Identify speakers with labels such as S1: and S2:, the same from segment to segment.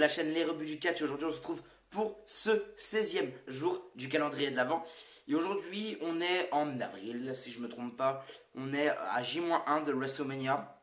S1: la chaîne Les Rebuts du Catch et aujourd'hui on se retrouve pour ce 16e jour du calendrier de l'Avent. Et aujourd'hui on est en avril, si je ne me trompe pas, on est à J-1 de WrestleMania.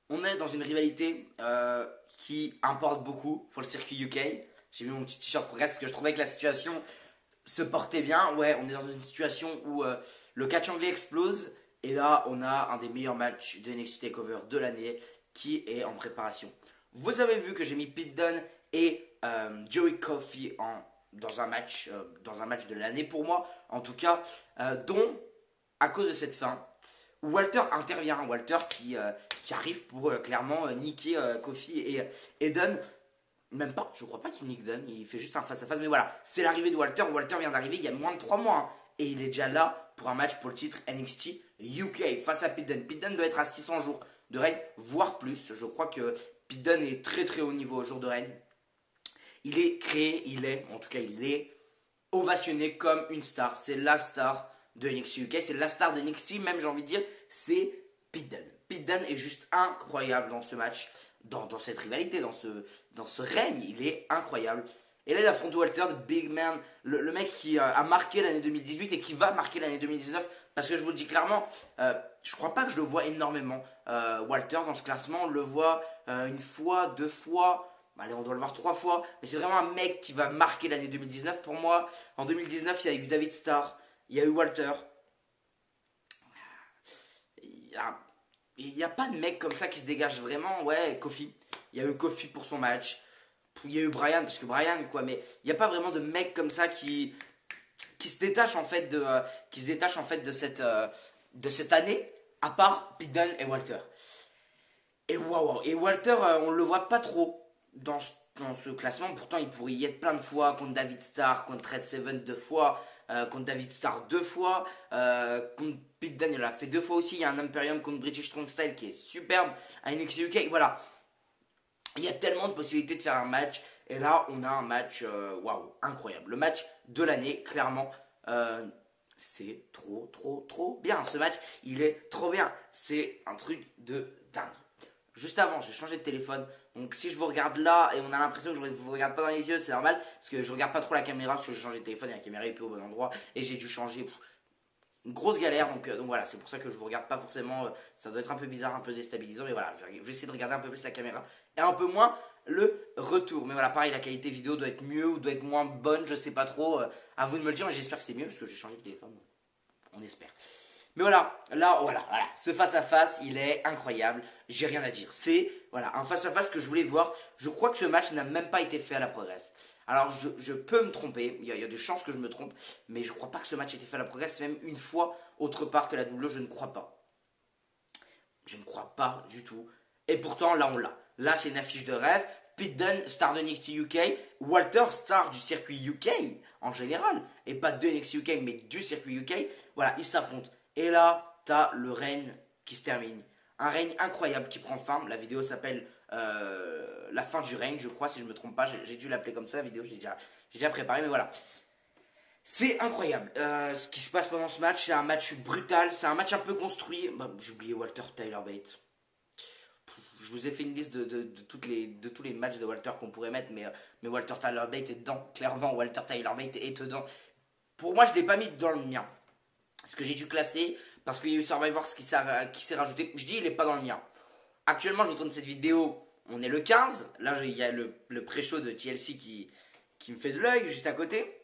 S1: On est dans une rivalité qui importe beaucoup pour le circuit UK. J'ai mis mon petit t-shirt Progress parce que je trouvais que la situation se portait bien. Ouais, on est dans une situation où le catch anglais explose. Et là, on a un des meilleurs matchs de NXT TakeOver de l'année qui est en préparation. Vous avez vu que j'ai mis Pete Dunne et Joey Coffey dans un match de l'année pour moi. En tout cas, dont, à cause de cette fin, Walter intervient. Walter qui arrive pour clairement niquer Coffey et Dunne. Même pas, je crois pas qu'il nique Dunne, il fait juste un face-à-face. Mais voilà, c'est l'arrivée de Walter. Walter vient d'arriver il y a moins de 3 mois. Hein, et il est déjà là pour un match pour le titre NXT UK face à Pete Dunne. Pete Dunne doit être à 600 jours de règne, voire plus. Je crois que Pete Dunne est très très haut niveau au jour de règne. Il est créé, il est ovationné comme une star. C'est la star de NXT UK, c'est la star de NXT, même j'ai envie de dire, c'est Pete Dunne. Pete Dunne est juste incroyable dans ce match, dans cette rivalité, dans ce règne, il est incroyable. Et là il affronte Walter, the big man, le mec qui a marqué l'année 2018 et qui va marquer l'année 2019, parce que je vous le dis clairement, je crois pas que je le vois énormément, Walter dans ce classement, on le voit une fois, 2 fois, allez on doit le voir 3 fois, mais c'est vraiment un mec qui va marquer l'année 2019. Pour moi, en 2019 il y a eu David Starr, il y a eu Walter, il n'y a pas de mec comme ça qui se dégage vraiment. Ouais, Kofi, il y a eu Kofi pour son match, il y a eu Brian, parce que Brian quoi, mais il n'y a pas vraiment de mec comme ça qui se détache en fait de cette année, à part Pete Dunne et Walter. Et waouh, et Walter, on le voit pas trop dans ce classement. Pourtant, il pourrait y être plein de fois contre David Starr, contre Red Seven 2 fois, contre David Starr 2 fois, contre Pete Dunne, il l'a fait 2 fois aussi. Il y a un Imperium contre British Strong Style qui est superbe à NXT UK. Voilà, il y a tellement de possibilités de faire un match. Et là, on a un match, waouh, incroyable. Le match de l'année, clairement. C'est trop bien. Ce match, il est trop bien. C'est un truc de dingue. Juste avant, j'ai changé de téléphone. Donc si je vous regarde là et on a l'impression que je ne vous regarde pas dans les yeux, c'est normal. Parce que je regarde pas trop la caméra, parce que j'ai changé de téléphone et la caméra est plus au bon endroit. Et j'ai dû changer. Une grosse galère. Donc voilà, c'est pour ça que je vous regarde pas forcément. Ça doit être un peu bizarre, un peu déstabilisant. Mais voilà, je vais essayer de regarder un peu plus la caméra. Et un peu moins le retour. Mais voilà, pareil, la qualité vidéo doit être mieux ou doit être moins bonne. Je sais pas trop. À vous de me le dire. Mais j'espère que c'est mieux parce que j'ai changé de téléphone. On espère. Mais voilà, là, voilà, ce face-à-face, il est incroyable, j'ai rien à dire. C'est voilà, un face-à-face que je voulais voir. Je crois que ce match n'a même pas été fait à la Progress. Alors, je peux me tromper, il y a des chances que je me trompe, mais je crois pas que ce match ait été fait à la Progress, même une fois autre part que la WWE, je ne crois pas. Je ne crois pas du tout. Et pourtant, là, on l'a. Là, c'est une affiche de rêve. Pete Dunne, star de NXT UK. Walter, star du circuit UK en général. Et pas de NXT UK, mais du circuit UK. Voilà, ils s'affrontent. Et là, t'as le règne qui se termine. Un règne incroyable qui prend fin. La vidéo s'appelle La fin du règne, je crois, si je ne me trompe pas. J'ai dû l'appeler comme ça, la vidéo, j'ai déjà préparé, mais voilà. C'est incroyable. Ce qui se passe pendant ce match, c'est un match brutal. C'est un match un peu construit. Bah, j'ai oublié Walter Tyler Bate. Je vous ai fait une liste de tous les matchs de Walter qu'on pourrait mettre, mais Walter Tyler Bate est dedans. Clairement, Walter Tyler Bate est dedans. Pour moi, je ne l'ai pas mis dans le mien. Parce que j'ai dû classer, parce qu'il y a eu Survivor qui s'est rajouté. Je dis, il n'est pas dans le mien. Actuellement, je vous tourne cette vidéo, on est le 15. Là, il y a le pré-show de TLC qui me fait de l'œil, juste à côté.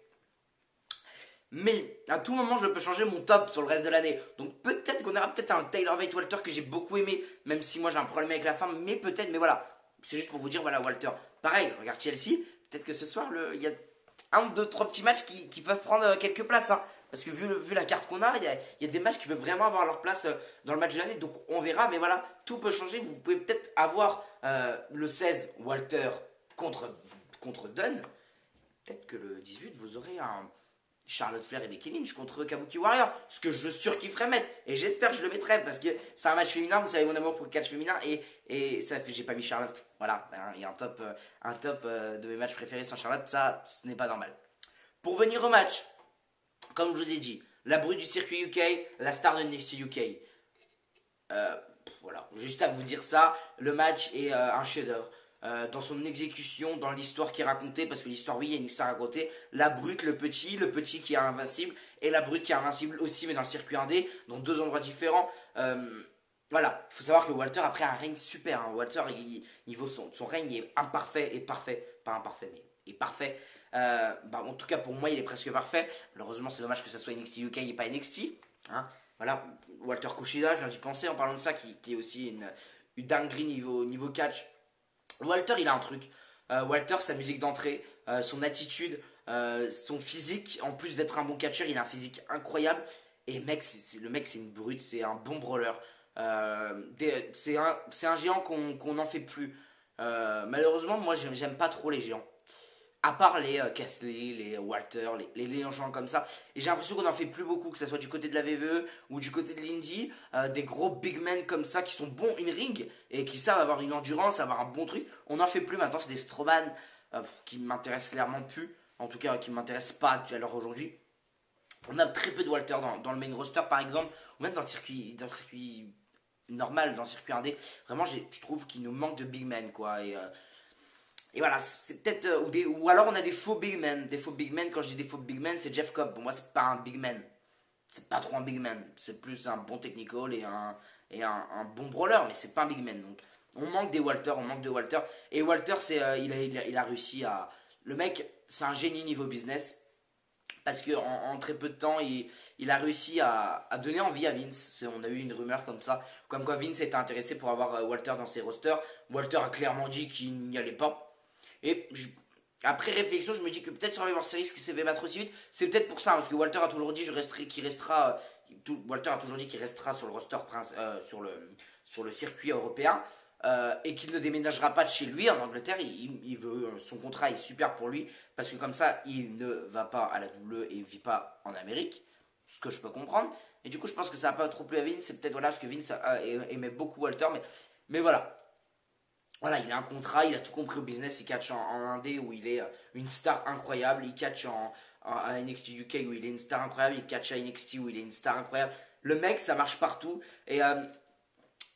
S1: Mais à tout moment, je peux changer mon top sur le reste de l'année. Donc peut-être qu'on aura peut-être un Tyler Bate Walter que j'ai beaucoup aimé, même si moi j'ai un problème avec la fin, mais peut-être, mais voilà. C'est juste pour vous dire, voilà, Walter. Pareil, je regarde TLC, peut-être que ce soir, il y a 1, 2, 3 petits matchs qui peuvent prendre quelques places, hein. Parce que vu la carte qu'on a, il y a des matchs qui peuvent vraiment avoir leur place dans le match de l'année. Donc on verra, mais voilà, tout peut changer. Vous pouvez peut-être avoir le 16, Walter contre Dunne. Peut-être que le 18, vous aurez un Charlotte Flair et Becky Lynch contre Kabuki Warrior. Ce que je surkifferais mettre. Et j'espère que je le mettrai parce que c'est un match féminin. Vous savez mon amour pour le catch féminin. Et ça fait, j'ai pas mis Charlotte. Voilà, il y a un top de mes matchs préférés sans Charlotte. Ça, ce n'est pas normal. Pour venir au match, comme je vous ai dit, la brute du circuit UK, la star de NXT UK. Voilà, juste à vous dire ça, le match est un chef-d'œuvre. dans son exécution, dans l'histoire qui est racontée, parce que l'histoire, oui, il y a une histoire à raconter. La brute, le petit qui est invincible, et la brute qui est invincible aussi, mais dans le circuit indé, dans deux endroits différents. Voilà, il faut savoir que Walter, après, a un règne super. Hein. Walter, niveau son règne, il est imparfait et parfait. Pas imparfait, mais il est parfait. En tout cas, pour moi, il est presque parfait. Malheureusement, c'est dommage que ça soit NXT UK et pas NXT. Hein. Voilà, Walter Kushida, je viens d'y penser en parlant de ça, qui est aussi une dinguerie niveau catch. Walter, il a un truc. Walter, sa musique d'entrée, son attitude, son physique, en plus d'être un bon catcheur, il a un physique incroyable. Et mec, le mec, c'est une brute, c'est un bon brawler. C'est un géant qu'on n'en fait plus. Malheureusement, moi, j'aime pas trop les géants. À part les Kathleen, les Walter, les gens comme ça. Et j'ai l'impression qu'on n'en fait plus beaucoup, que ce soit du côté de la WWE ou du côté de l'Indie. Des gros big men comme ça qui sont bons in ring et qui savent avoir une endurance, avoir un bon truc. On n'en fait plus maintenant, c'est des Strowman qui m'intéressent clairement plus. En tout cas, qui ne m'intéressent pas à l'heure aujourd'hui. On a très peu de Walter dans le main roster par exemple, ou même dans le circuit normal, dans le circuit indé. Vraiment, je trouve qu'il nous manque de big men quoi. Et voilà, c'est peut-être. Ou alors on a des faux big men. Des faux big men, quand je dis des faux big men, c'est Jeff Cobb. Pour moi, c'est pas un big man. C'est pas trop un big man. C'est plus un bon technical et un bon brawler, mais c'est pas un big man. Donc, on manque des Walter, on manque de Walter. Et Walter, il a réussi à. Le mec, c'est un génie niveau business. Parce qu'en très peu de temps, il a réussi à donner envie à Vince. On a eu une rumeur comme ça. Comme quoi Vince était intéressé pour avoir Walter dans ses rosters. Walter a clairement dit qu'il n'y allait pas. Et après réflexion, je me dis que peut-être Survivor Series qui s'est fait battre aussi vite, c'est peut-être pour ça, parce que Walter a toujours dit qu'il restera sur le roster sur le circuit européen et qu'il ne déménagera pas de chez lui en Angleterre. Il veut son contrat est super pour lui parce que comme ça, il ne va pas à la WWE et il vit pas en Amérique, ce que je peux comprendre. Et du coup, je pense que ça n'a pas trop plu à Vince. C'est peut-être voilà parce que Vince aimait beaucoup Walter, mais voilà. Voilà, il a un contrat, il a tout compris au business, il catch en Indé où il est une star incroyable, il catch à NXT UK où il est une star incroyable, il catch à NXT où il est une star incroyable. Le mec, ça marche partout et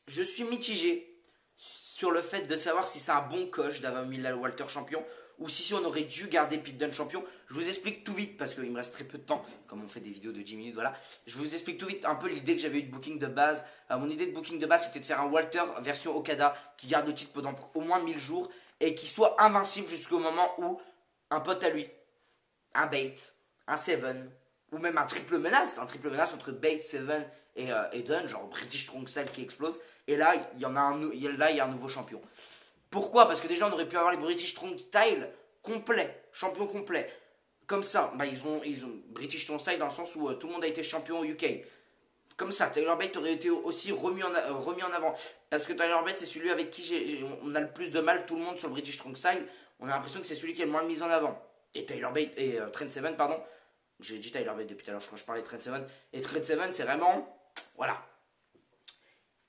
S1: je suis mitigé sur le fait de savoir si c'est un bon coach d'avoir mis Walter champion ou si on aurait dû garder Pete Dunne champion. Je vous explique tout vite parce qu'il me reste très peu de temps, comme on fait des vidéos de 10 minutes, voilà. Je vous explique tout vite un peu l'idée que j'avais eu de booking de base. Mon idée de booking de base, c'était de faire un Walter version Okada qui garde le titre pendant au moins 1000 jours et qui soit invincible jusqu'au moment où un pote à lui, un Bait, un Seven, ou même un triple menace entre Bait, Seven et Dunne, genre British Strong Style qui explose. Et là, il y a un nouveau champion. Pourquoi? Parce que déjà on aurait pu avoir les British Strong Style complets, champion complet. Comme ça, ils ont British Strong Style dans le sens où tout le monde a été champion au UK. Comme ça, Tyler Bate aurait été aussi remis en avant. Parce que Tyler Bate, c'est celui avec qui on a le plus de mal, tout le monde sur le British Strong Style. On a l'impression que c'est celui qui est le moins mis en avant. Et Tyler Bate, et Trent Seven, pardon. J'ai dit Tyler Bate depuis tout à l'heure, je crois que je parlais de Trent Seven. Et Trent Seven, c'est vraiment. Voilà.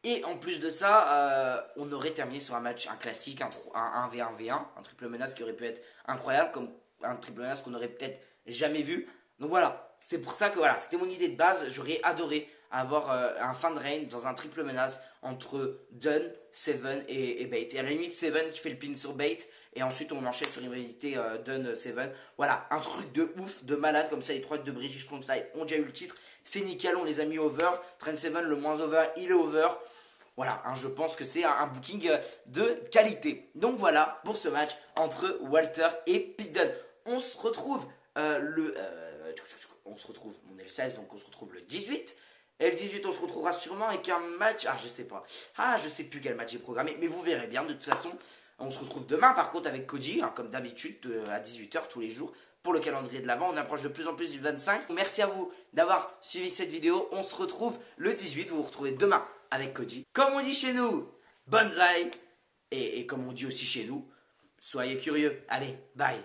S1: Et en plus de ça, on aurait terminé sur un classique, un 1v1v1, un triple menace qui aurait pu être incroyable, comme un triple menace qu'on aurait peut-être jamais vu. Donc voilà, c'est pour ça que voilà, c'était mon idée de base. J'aurais adoré avoir un fin de règne dans un triple menace entre Dunne, Seven et Bate. Et à la limite, Seven qui fait le pin sur Bate. Et ensuite, on enchaîne sur une rivalité Dunne-Seven. Voilà, un truc de ouf, de malade. Comme ça, les trois de British Strong Style ont déjà eu le titre. C'est nickel, on les a mis over. Trent Seven, le moins over, il est over. Voilà, je pense que c'est un booking de qualité. Donc voilà pour ce match entre Walter et Pete Dunne. On se retrouve on est le 16, donc on se retrouve le 18. Et le 18, on se retrouvera sûrement avec un match. Je sais pas. Je sais plus quel match est programmé, mais vous verrez bien de toute façon. On se retrouve demain par contre avec Cody, comme d'habitude, à 18h tous les jours. Pour le calendrier de l'avant, on approche de plus en plus du 25. Merci à vous d'avoir suivi cette vidéo. On se retrouve le 18, vous vous retrouvez demain avec Cody. Comme on dit chez nous, bonsaï. Et comme on dit aussi chez nous, soyez curieux. Allez, bye.